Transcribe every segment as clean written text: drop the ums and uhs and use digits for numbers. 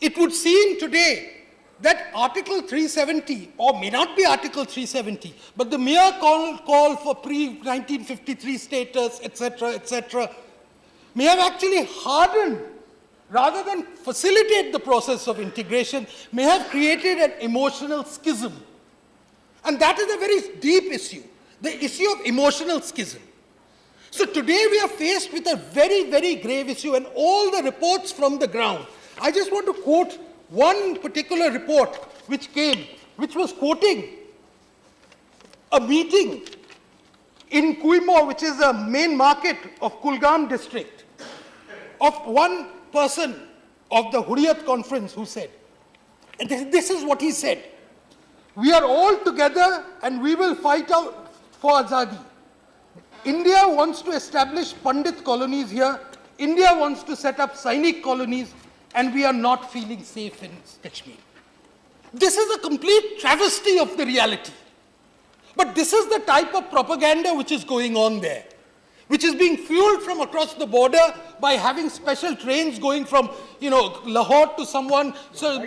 it would seem today that Article 370, or may not be Article 370, but the mere call for pre-1953 status, etc., may have actually hardened, rather than facilitate the process of integration, may have created an emotional schism. And that is a very deep issue, the issue of emotional schism. So today we are faced with a very, very grave issue, and all the reports from the ground. I just want to quote one particular report which came, which was quoting a meeting in Kuimo, which is a main market of Kulgam district, of one person of the Hurriyat conference who said, and this is what he said: "We are all together and we will fight out for Azadi. India wants to establish Pandit colonies here. India wants to set up Sainik colonies, and we are not feeling safe in Kashmir." This is a complete travesty of the reality. But this is the type of propaganda which is going on there, which is being fueled from across the border by having special trains going from, Lahore to someone, so,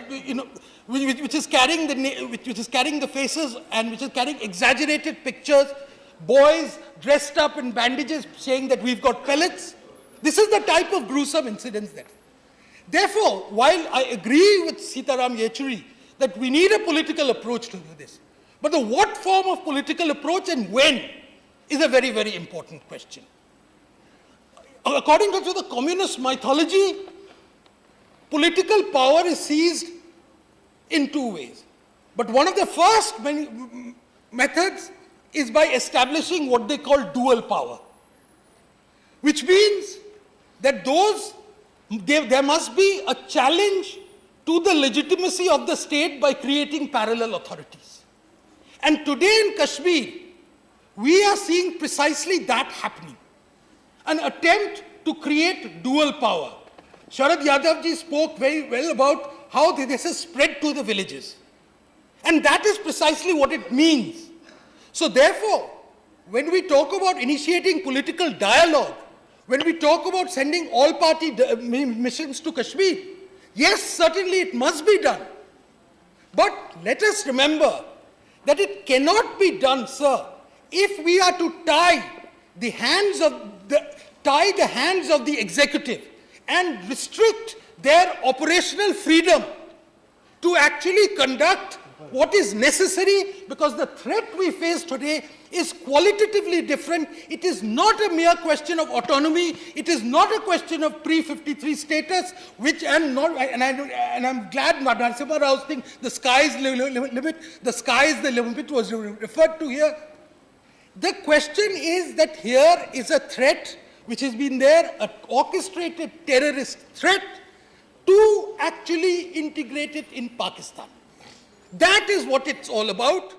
which is carrying the faces and which is carrying exaggerated pictures, boys dressed up in bandages saying that we've got pellets. This is the type of gruesome incidents there. Therefore, while I agree with Sitaram Yechuri that we need a political approach to do this, but the what form of political approach and when is a very, very important question. According to the communist mythology, political power is seized in two ways. But one of the first methods is by establishing what they call dual power, which means that there must be a challenge to the legitimacy of the state by creating parallel authorities. And today in Kashmir, we are seeing precisely that happening. An attempt to create dual power. Sharad Yadavji spoke very well about how this is spread to the villages. And that is precisely what it means. So therefore, when we talk about initiating political dialogue, when we talk about sending all-party missions to Kashmir, yes, certainly it must be done. But let us remember that it cannot be done, sir, if we are to tie the hands of the executive and restrict their operational freedom to actually conduct what is necessary, because the threat we face today is qualitatively different. It is not a mere question of autonomy. It is not a question of pre-53 status, and I'm glad Narasimha Rao's thing, the sky is the limit, the sky is the limit was referred to here. The question is that here is a threat which has been there, an orchestrated terrorist threat to actually integrate it in Pakistan. That is what it's all about.